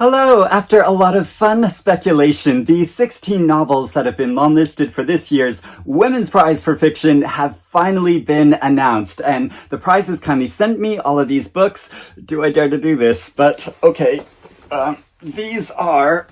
Hello! After a lot of fun speculation, the 16 novels that have been longlisted for this year's Women's Prize for Fiction have finally been announced, and the prizes kindly sent me all of these books. Do I dare to do this? But, okay. These are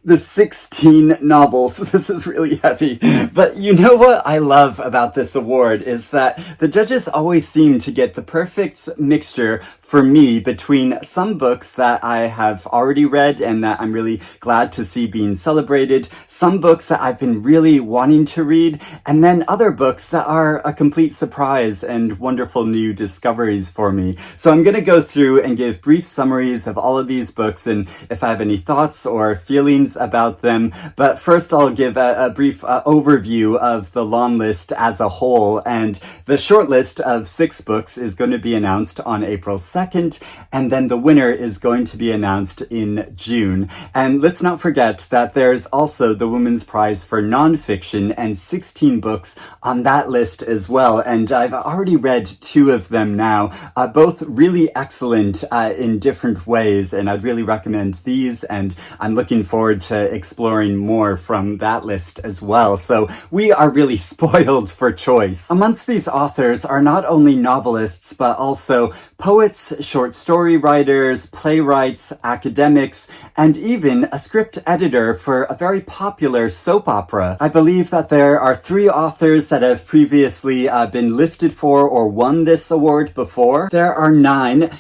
the 16 novels. This is really heavy. But you know what I love about this award is that the judges always seem to get the perfect mixture for me between some books that I have already read and that I'm really glad to see being celebrated, some books that I've been really wanting to read, and then other books that are a complete surprise and wonderful new discoveries for me. So I'm going to go through and give brief summaries of all of these books and if I have any thoughts or feelings about them. But first I'll give a brief overview of the long list as a whole, and the shortlist of 6 books is going to be announced on April 2nd, and then the winner is going to be announced in June. And let's not forget that there's also the Women's Prize for Nonfiction and 16 books on that list as well, and I've already read 2 of them now, both really excellent in different ways, and I'd really recommend these, and I'm looking forward to exploring more from that list as well. So we are really spoiled for choice. Amongst these authors are not only novelists, but also poets, short story writers, playwrights, academics, and even a script editor for a very popular soap opera. I believe that there are 3 authors that have previously been listed for or won this award before. There are 9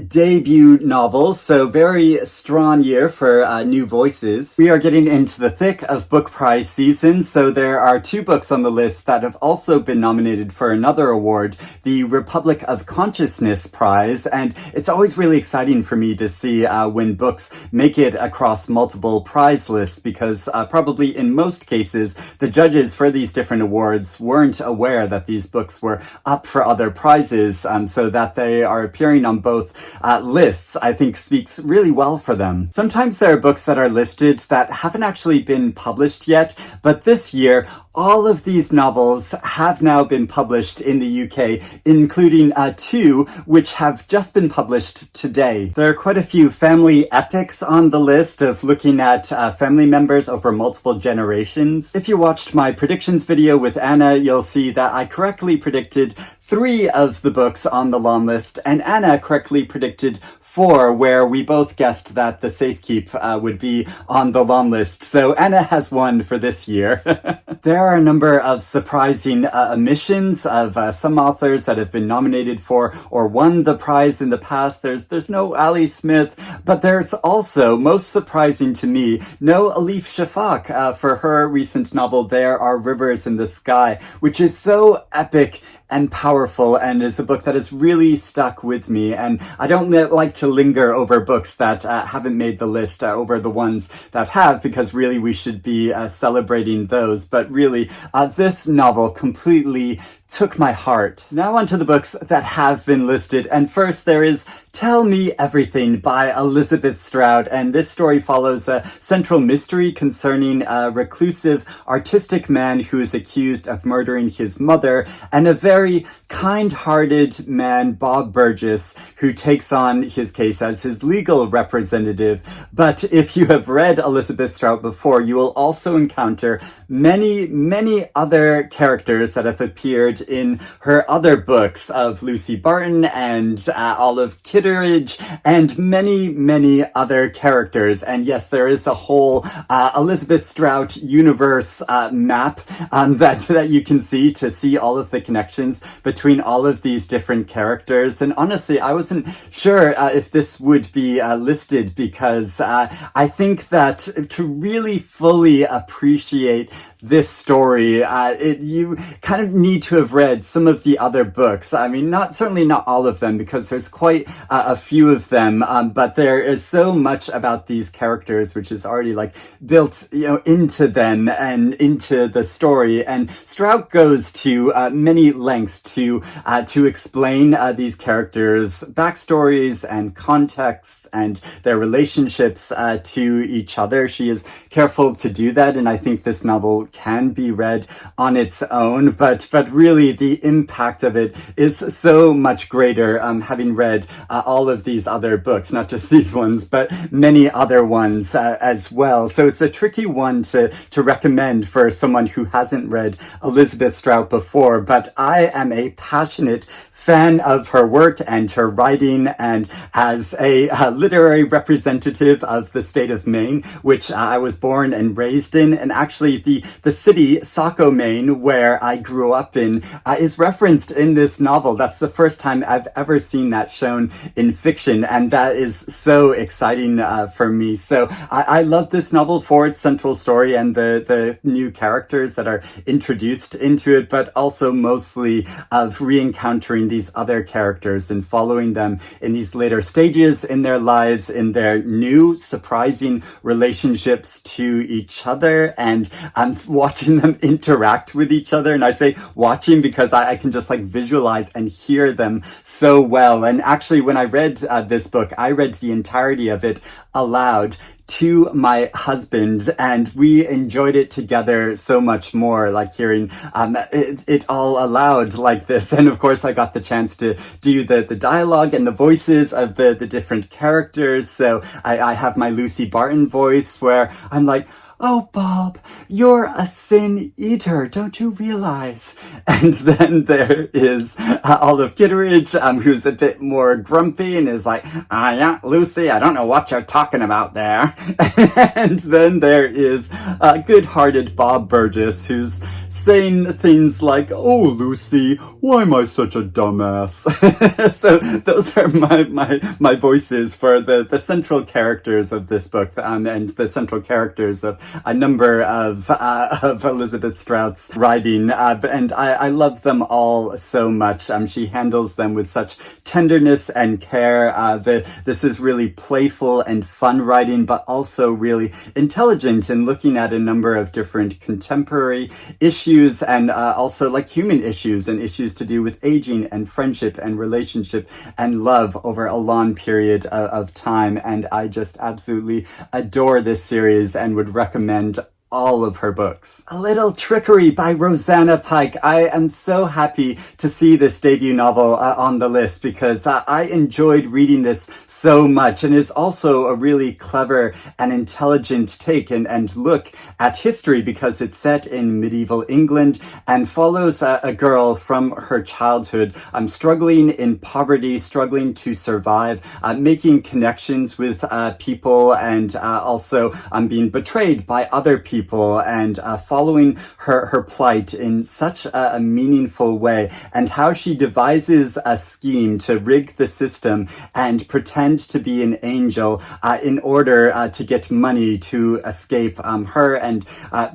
debut novels, so very strong year for new voices. We are getting into the thick of book prize season, so there are 2 books on the list that have also been nominated for another award, the Republic of Consciousness Prize, and it's always really exciting for me to see when books make it across multiple prize lists, because probably in most cases the judges for these different awards weren't aware that these books were up for other prizes, so that they are appearing on both lists I think speaks really well for them. Sometimes there are books that are listed that haven't actually been published yet, but this year all of these novels have now been published in the UK, including 2 which have just been published today. There are quite a few family epics on the list of looking at family members over multiple generations. If you watched my predictions video with Anna, you'll see that I correctly predicted 3 of the books on the long list, and Anna correctly predicted 4, where we both guessed that the Safekeep would be on the long list. So Anna has won for this year. There are a number of surprising omissions of some authors that have been nominated for or won the prize in the past. There's no Ali Smith, but there's also, most surprising to me, no Elif Shafak for her recent novel There Are Rivers in the Sky, which is so epic and powerful and is a book that has really stuck with me. And I don't like to linger over books that haven't made the list over the ones that have, because really we should be celebrating those. But really, this novel completely took my heart. Now onto the books that have been listed, and first there is Tell Me Everything by Elizabeth Strout, and this story follows a central mystery concerning a reclusive artistic man who is accused of murdering his mother, and a very kind-hearted man, Bob Burgess, who takes on his case as his legal representative. But if you have read Elizabeth Strout before, you will also encounter many other characters that have appeared in her other books of Lucy Barton and Olive Kitteridge and many other characters. And yes, there is a whole Elizabeth Strout universe map that you can see all of the connections between all of these different characters. And honestly, I wasn't sure if this would be listed, because I think that to really fully appreciate this story, you kind of need to have read some of the other books. I mean, certainly not all of them, because there's quite a few of them, but there is so much about these characters which is already built, into them and into the story. And Strout goes to many lengths to explain these characters' backstories and contexts and their relationships to each other. She is careful to do that, and I think this novel can be read on its own, but really the impact of it is so much greater, having read all of these other books, not just these ones, but many other ones as well. So it's a tricky one to recommend for someone who hasn't read Elizabeth Strout before, but I am a passionate fan of her work and her writing, and as a literary representative of the state of Maine, which I was born and raised in, and actually the city, Saco, Maine, where I grew up in, is referenced in this novel. That's the first time I've ever seen that shown in fiction, and that is so exciting for me. So I love this novel for its central story and the new characters that are introduced into it, but also mostly of re-encountering these other characters and following them in these later stages in their lives, in their new surprising relationships to each other, and I'm watching them interact with each other. And I say watching because I can just like visualize and hear them so well. And actually, when I read this book, I read the entirety of it aloud to my husband, and we enjoyed it together so much more, like hearing it all aloud like this. And of course I got the chance to do the dialogue and the voices of the different characters. So I have my Lucy Barton voice where I'm like, "Oh, Bob, you're a sin eater, don't you realize?" And then there is Olive Kitteridge, who's a bit more grumpy and is like, "Yeah, Lucy, I don't know what you're talking about there." And then there is good-hearted Bob Burgess, who's saying things like, "Oh, Lucy, why am I such a dumbass?" So those are my voices for the central characters of this book, and the central characters of a number of Elizabeth Strout's writing, and I love them all so much. She handles them with such tenderness and care. This is really playful and fun writing, but also really intelligent in looking at a number of different contemporary issues, and also like human issues and issues to do with aging and friendship and relationship and love over a long period of time. And I just absolutely adore this series and would recommend all of her books. A Little Trickerie by Rosanna Pike. I am so happy to see this debut novel on the list because I enjoyed reading this so much, and is also a really clever and intelligent take and look at history because it's set in medieval England and follows a girl from her childhood struggling in poverty, struggling to survive, making connections with people, and also being betrayed by other people, and following her plight in such a meaningful way, and how she devises a scheme to rig the system and pretend to be an angel in order to get money to escape her, and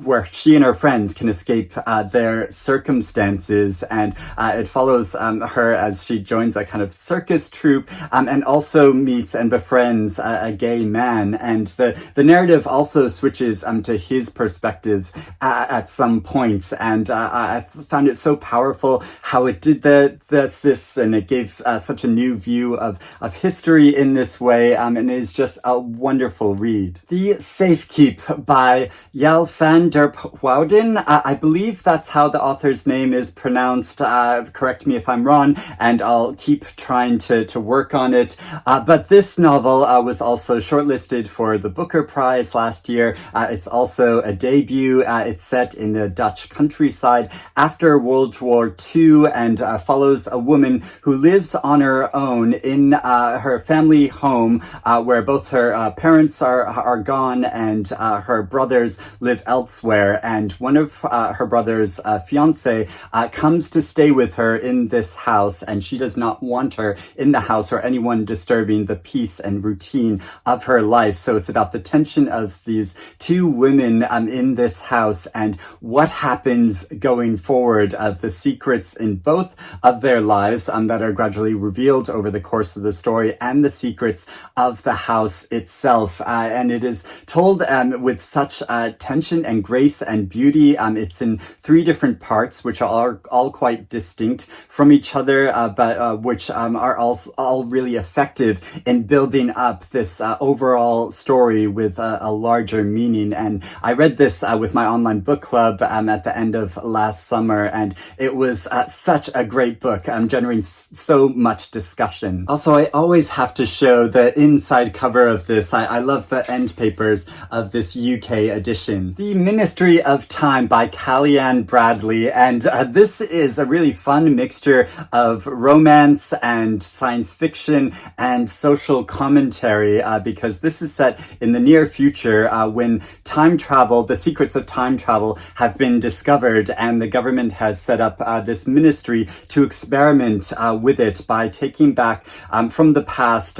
where she and her friends can escape their circumstances. And it follows her as she joins a kind of circus troupe, and also meets and befriends a gay man. And the narrative also switches to his perspective at some points, and I found it so powerful how it did this, and it gave such a new view of history in this way, and it is just a wonderful read. The Safekeep by Yael van der Wouden. I believe that's how the author's name is pronounced. Correct me if I'm wrong, and I'll keep trying to work on it. But this novel was also shortlisted for the Booker Prize last year. It's also a debut. It's set in the Dutch countryside after World War II, and follows a woman who lives on her own in her family home, where both her parents are gone, and her brothers live elsewhere. And one of her brother's fiance comes to stay with her in this house, and she does not want her in the house or anyone disturbing the peace and routine of her life. So it's about the tension of these two women in this house and what happens going forward of the secrets in both of their lives that are gradually revealed over the course of the story, and the secrets of the house itself. And it is told with such tension and grace and beauty. It's in 3 different parts, which are all quite distinct from each other, but which are all really effective in building up this overall story with a larger meaning. And I read this with my online book club at the end of last summer, and it was such a great book, generating so much discussion. Also, I always have to show the inside cover of this. I love the end papers of this UK edition. The Ministry of Time by Kaliane Bradley, and this is a really fun mixture of romance and science fiction and social commentary, because this is set in the near future when time travel, the secrets of time travel have been discovered, and the government has set up this ministry to experiment with it by taking back from the past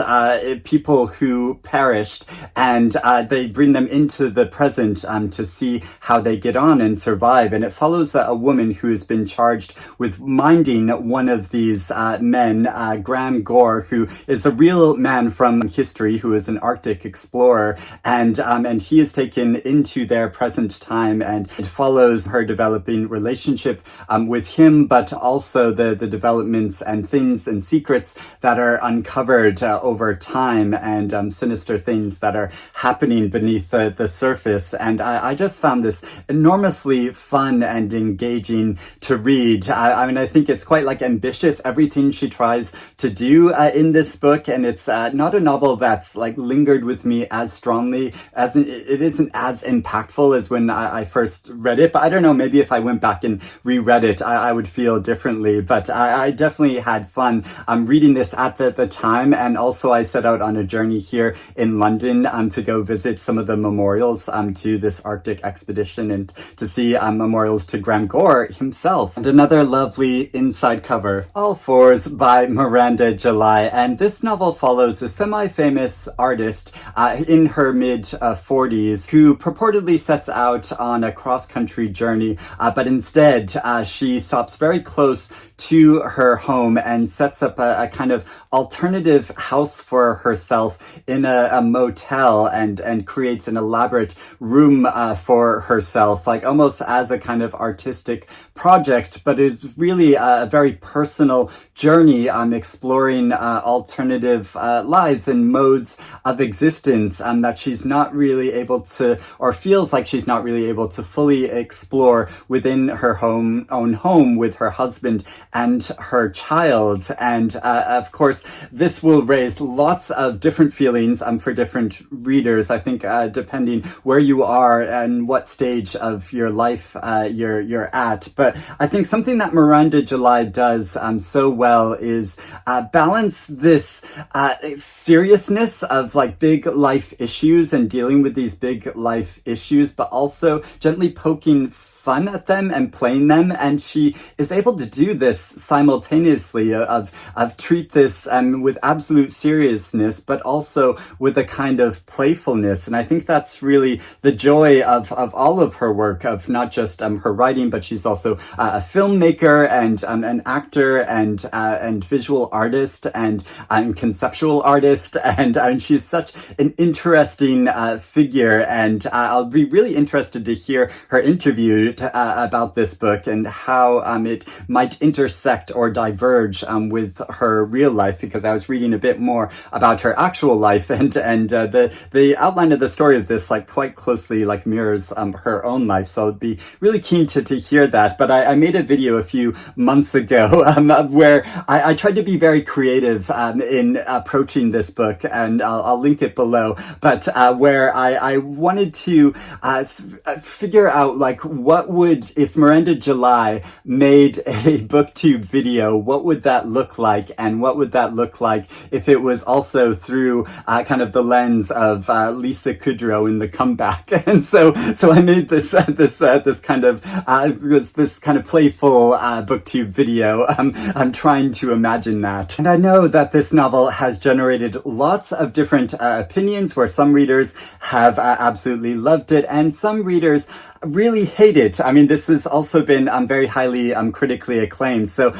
people who perished, and they bring them into the present to see how they get on and survive. And it follows a woman who has been charged with minding one of these men, Graham Gore, who is a real man from history, who is an Arctic explorer, and he is taken into their present time, and it follows her developing relationship with him, but also the developments and things and secrets that are uncovered over time, and sinister things that are happening beneath the surface. And I just found this enormously fun and engaging to read. I mean, I think it's quite like ambitious, everything she tries to do in this book, and it's not a novel that's like lingered with me as strongly, as it isn't as impactful as when I first read it. But I don't know, maybe if I went back and reread it, I would feel differently. But I definitely had fun reading this at the time, and also I set out on a journey here in London to go visit some of the memorials to this Arctic expedition, and to see memorials to Graham Gore himself. And another lovely inside cover, All Fours by Miranda July. And this novel follows a semi-famous artist in her mid-40s who purportedly sets out on a cross-country journey, but instead she stops very close to her home and sets up a kind of alternative house for herself in a motel, and creates an elaborate room for herself, like almost as a kind of artistic project, but is really a very personal journey exploring alternative lives and modes of existence that she's not really able to, or feels like she's not really able to fully explore within her own home with her husband and her child. And of course, this will raise lots of different feelings for different readers, I think, depending where you are and what stage of your life you're at. But I think something that Miranda July does so well is balance this seriousness of like big life issues and dealing with these big life issues, but also gently poking fun at them and playing them. And she is able to do this simultaneously, of treat this with absolute seriousness, but also with a kind of playfulness. And I think that's really the joy of all of her work, of not just her writing, but she's also a filmmaker and an actor and visual artist and conceptual artist, and she's such an interesting figure. And I'll be really interested to hear her interview about this book and how it might intersect or diverge with her real life, because I was reading a bit more about her actual life, and the outline of the story of this like quite closely like mirrors her own life. So I'd be really keen to hear that. But I made a video a few months ago where I tried to be very creative in approaching this book, and I'll link it below, but where I wanted to figure out like what would, if Miranda July made a booktube video, what would that look like, and what would that look like if it was also through kind of the lens of Lisa Kudrow in The Comeback. And so I made this kind of this this kind of playful booktube video. I'm trying to imagine that. And I know that this novel has generated lots of different opinions, where some readers have absolutely loved it and some readers really hate it. I mean, this has also been very highly critically acclaimed. So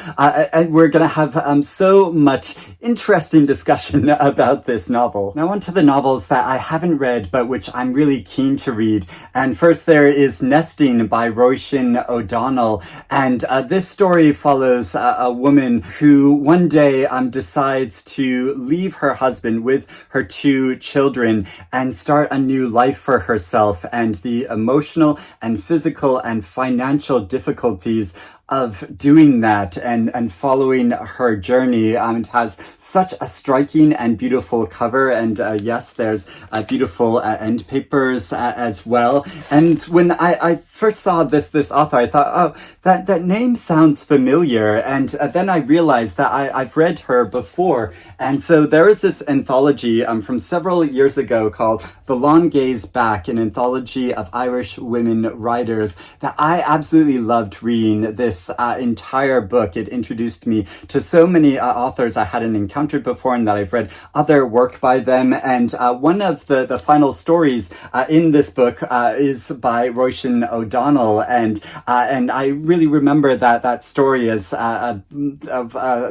we're going to have so much interesting discussion about this novel. Now on to the novels that I haven't read, but which I'm really keen to read. And first there is Nesting by Roisin O'Donnell. And this story follows a woman who one day decides to leave her husband with her 2 children and start a new life for herself, and the emotional and physical and financial difficulties of doing that and following her journey. It has such a striking and beautiful cover, and yes, there's beautiful end papers as well. And when I first saw this author, I thought, oh, that name sounds familiar, and then I realized that I've read her before. And so there is this anthology from several years ago called The Long Gaze Back, an anthology of Irish women writers, that I absolutely loved reading. This entire book, it introduced me to so many authors I hadn't encountered before, and that I've read other work by them. And one of the final stories in this book is by Roisin O'Donnell, and I really remember that story as a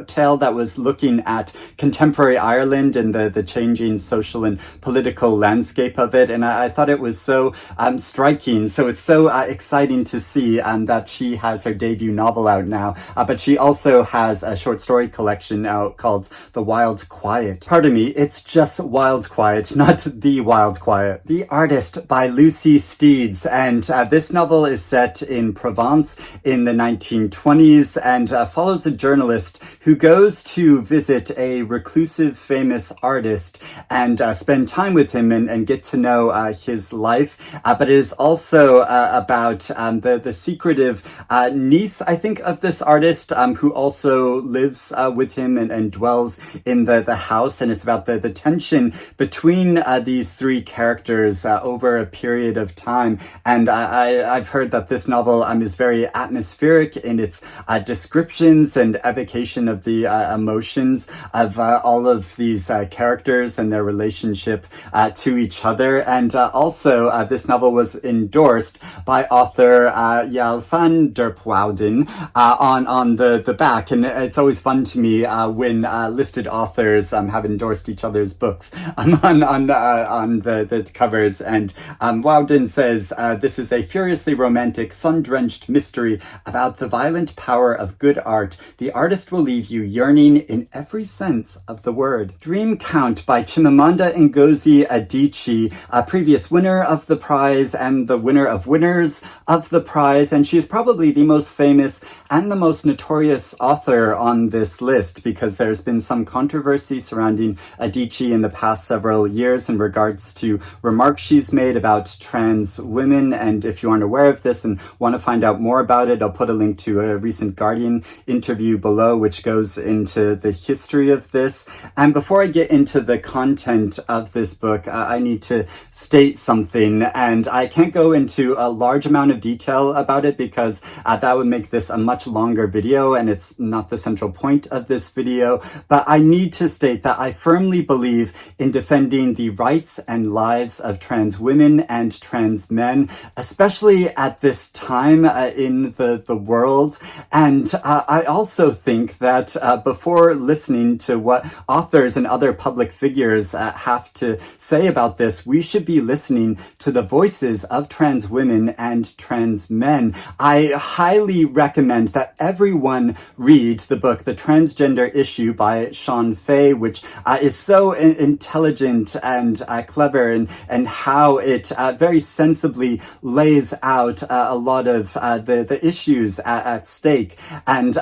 tale that was looking at contemporary Ireland and the changing social and political landscape of it. And I thought it was so striking. So it's so exciting to see that she has her debut novel out now, but she also has a short story collection out called The Wild Quiet. Pardon me, it's just Wild Quiet, not The Wild Quiet. The Artist by Lucy Steeds, and this novel is set in Provence in the 1920s and follows a journalist who goes to visit a reclusive famous artist and spend time with him and get to know his life, but it is also about the secretive niece, I think, of this artist who also lives with him and dwells in the house. And it's about the tension between these 3 characters over a period of time. And I've heard that this novel is very atmospheric in its descriptions and evocation of the emotions of all of these characters and their relationship to each other. And also this novel was endorsed by author Yael van der Wouden on the back. And it's always fun to me when listed authors have endorsed each other's books on the covers. And Wouden says, this is a furiously romantic, sun-drenched mystery about the violent power of good art. The artist will leave you yearning in every sense of the word. Dream Count by Chimamanda Ngozi Adichie, a previous winner of the prize and the winner of winners of the prize. And she is probably the most famous and the most notorious author on this list, because there's been some controversy surrounding Adichie in the past several years in regards to remarks she's made about trans women. And if you aren't aware of this and want to find out more about it, I'll put a link to a recent Guardian interview below, which goes into the history of this. And before I get into the content of this book, I need to state something, and I can't go into a large amount of detail about it because that would make this a much longer video, and it's not the central point of this video. But I need to state that I firmly believe in defending the rights and lives of trans women and trans men, especially at this time in the world. And I also think that before listening to what authors and other public figures have to say about this, we should be listening to the voices of trans women and trans men. I highly recommend that everyone read the book, The Transgender Issue by Shon Faye, which is so intelligent and clever, and how it very sensibly lays out a lot of the issues at stake. And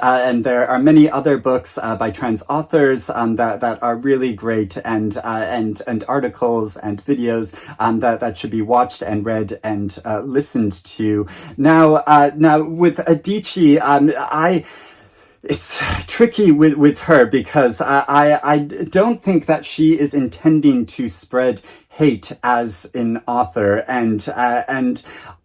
there are many other books by trans authors that are really great, and articles and videos that should be watched and read and listened to. Now with Adichie, it's tricky with her because I don't think that she is intending to spread hate as an author, and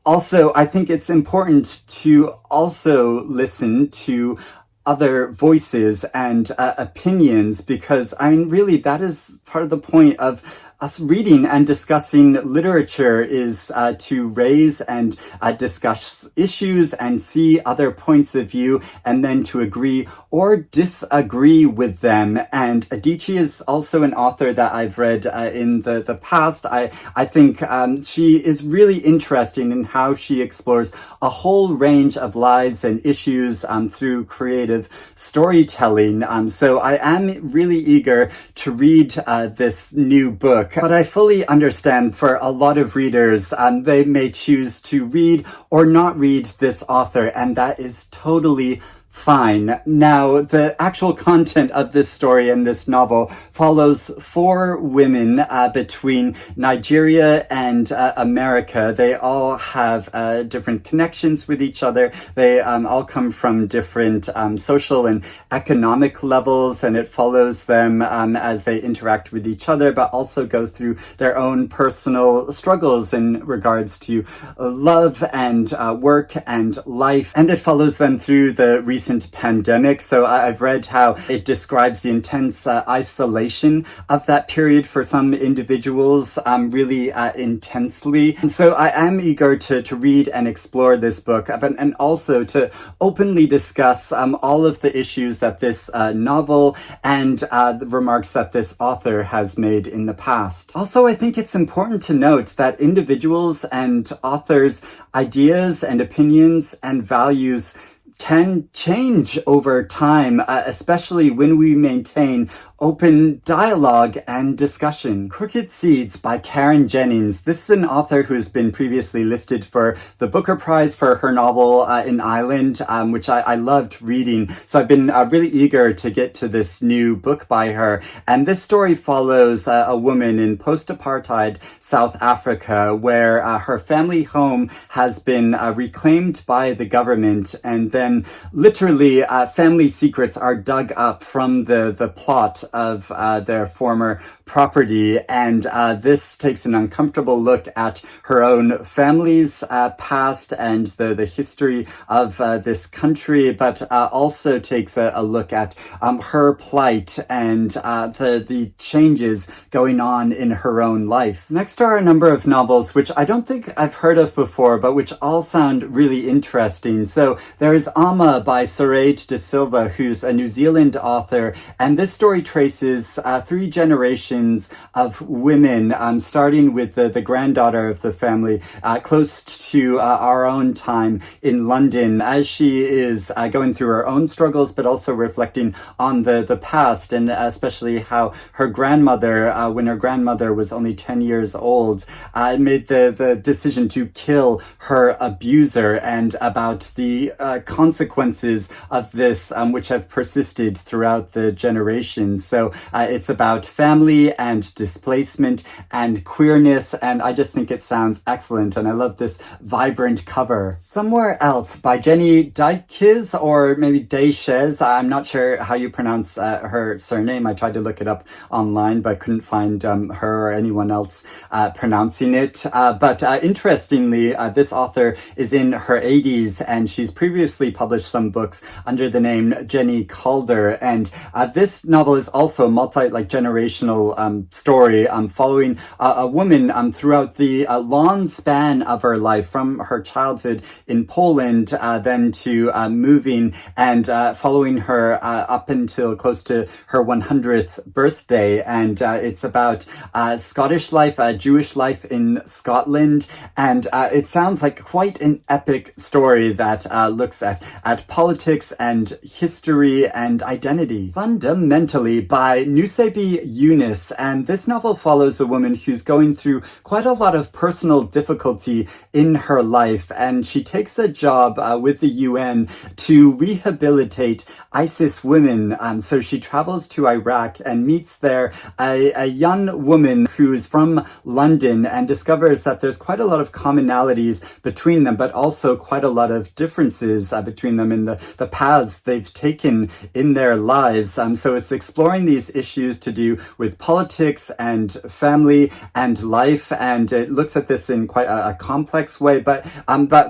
Also, I think it's important to also listen to other voices and opinions, because I mean, really, that is part of the point of us reading and discussing literature, is to raise and discuss issues and see other points of view, and then to agree or disagree with them. And Adichie is also an author that I've read in the past. I think she is really interesting in how she explores a whole range of lives and issues through creative storytelling. So I am really eager to read this new book. But I fully understand for a lot of readers, they may choose to read or not read this author, and that is totally fine. Now, the actual content of this story and this novel follows 4 women between Nigeria and America. They all have different connections with each other. They all come from different social and economic levels, and it follows them as they interact with each other, but also go through their own personal struggles in regards to love and work and life. And it follows them through the recent pandemic. So I've read how it describes the intense isolation of that period for some individuals really intensely. So I am eager to read and explore this book, and also to openly discuss all of the issues that this novel and the remarks that this author has made in the past. Also, I think it's important to note that individuals and authors' ideas and opinions and values can change over time, especially when we maintain open dialogue and discussion. Crooked Seeds by Karen Jennings. This is an author who has been previously listed for the Booker Prize for her novel In Island, which I loved reading. So I've been really eager to get to this new book by her. And this story follows a woman in post-apartheid South Africa, where her family home has been reclaimed by the government, and then literally family secrets are dug up from the plot of their former property, and this takes an uncomfortable look at her own family's past and the history of this country, but also takes a look at her plight and the changes going on in her own life. Next are a number of novels which I don't think I've heard of before, but which all sound really interesting. So there is Amma by Saraid de Silva, who's a New Zealand author, and this story traces 3 generations of women, starting with the granddaughter of the family, close to our own time in London, as she is going through her own struggles, but also reflecting on the past, and especially how her grandmother, when her grandmother was only 10 years old, made the decision to kill her abuser, and about the consequences of this, which have persisted throughout the generations. So it's about family and displacement and queerness, and I just think it sounds excellent, and I love this vibrant cover. Somewhere Else by Jenni Daiches, or maybe Daiches. I'm not sure how you pronounce her surname. I tried to look it up online, but couldn't find her or anyone else pronouncing it. But interestingly, this author is in her 80s, and she's previously published some books under the name Jenni Calder, and this novel is also a generational story following a woman throughout the long span of her life, from her childhood in Poland, then to moving and following her up until close to her 100th birthday. And it's about Scottish life, Jewish life in Scotland, and it sounds like quite an epic story that looks at politics and history and identity. Fundamentally by Nussaibah Younis, and this novel follows a woman who's going through quite a lot of personal difficulty in her life, and she takes a job with the UN to rehabilitate ISIS women. So she travels to Iraq and meets there a young woman who's from London, and discovers that there's quite a lot of commonalities between them, but also quite a lot of differences between them in the paths they've taken in their lives. So it's exploring exploring these issues to do with politics and family and life, and it looks at this in quite a complex way, but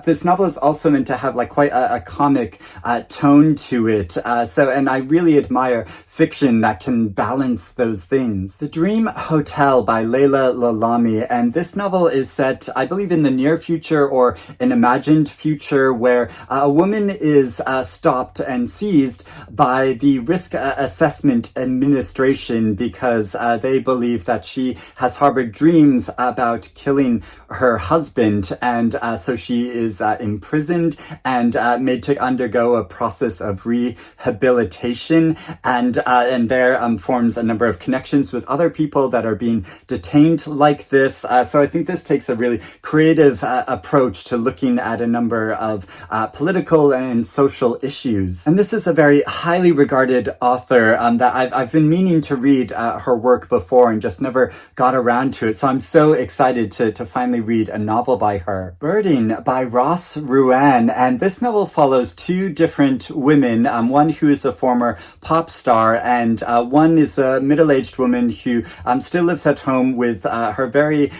this novel is also meant to have like quite a comic tone to it, and I really admire fiction that can balance those things. The Dream Hotel by Laila Lalami, and this novel is set, I believe, in the near future or an imagined future where a woman is stopped and seized by the Risk Assessment Administration because they believe that she has harbored dreams about killing her husband, and so she is imprisoned and made to undergo a process of rehabilitation, and there forms a number of connections with other people that are being detained like this. So I think this takes a really creative approach to looking at a number of political and social issues. And this is a very highly regarded author that I've been meaning to read her work before and just never got around to it. So I'm so excited to finally read a novel by her. Birding by Ross Ruan, and this novel follows two different women, one who is a former pop star, and one is a middle-aged woman who still lives at home with her very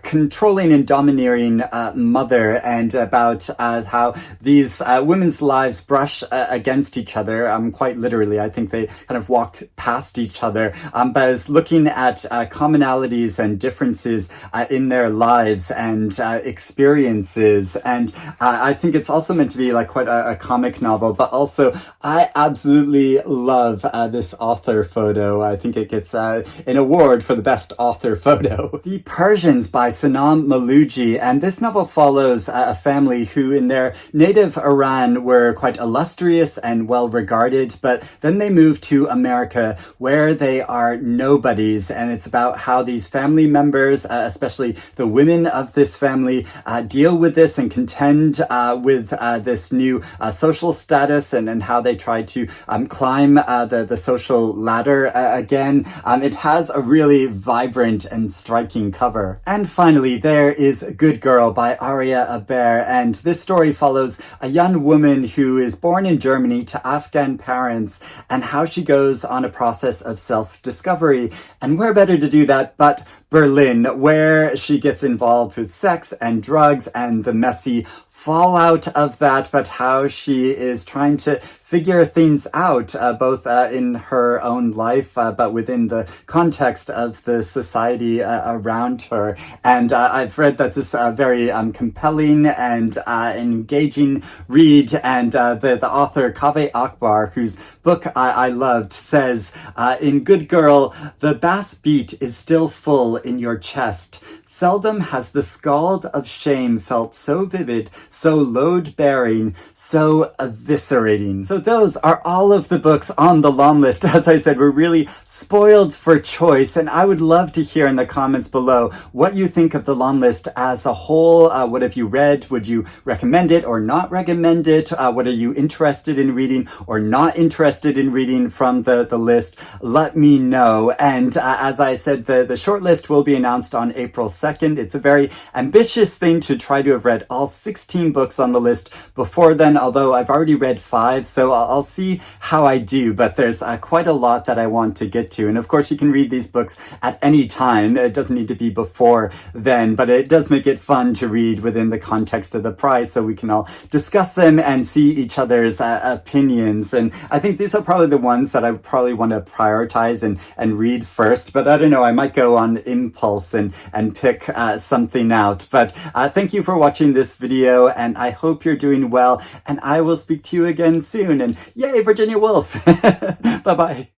controlling and domineering mother, and about how these women's lives brush against each other, quite literally. I think they kind of walked past each other, but is looking at commonalities and differences in their lives and experiences. And I think it's also meant to be like quite a comic novel, but also I absolutely love this author photo. I think it gets an award for the best author photo. The Persians by Sanam Malouji, and this novel follows a family who in their native Iran were quite illustrious and well regarded, but then they moved to America where they are nobodies, and it's about how these family members, especially the women of this family, deal with this and contend with this new social status, and how they try to climb the social ladder again. It has a really vibrant and striking cover. And finally, there is Good Girl by Aria Aber, and this story follows a young woman who is born in Germany to Afghan parents and how she goes on a process of self-discovery. And where better to do that but Berlin, where she gets involved with sex and drugs and the messy fallout of that, but how she is trying to figure things out, both in her own life, but within the context of the society around her. And I've read that this is a very compelling and engaging read, and the author Kaveh Akbar, whose book I loved, says, in Good Girl, the bass beat is still full in your chest. Seldom has the scald of shame felt so vivid, so load-bearing, so eviscerating. So those are all of the books on the long list. As I said, we're really spoiled for choice, and I would love to hear in the comments below what you think of the long list as a whole. What have you read? Would you recommend it or not recommend it? What are you interested in reading or not interested in reading from the list? Let me know. And as I said, the shortlist will be announced on April 2nd. It's a very ambitious thing to try to have read all 16 books on the list before then, although I've already read 5, so I'll see how I do, but there's quite a lot that I want to get to. And of course, you can read these books at any time. It doesn't need to be before then, but it does make it fun to read within the context of the prize, so we can all discuss them and see each other's opinions. And I think these are probably the ones that I probably want to prioritize and read first, but I don't know, I might go on impulse and pick something out. But thank you for watching this video, and I hope you're doing well, and I will speak to you again soon. And yay, Virginia Woolf! Bye-bye.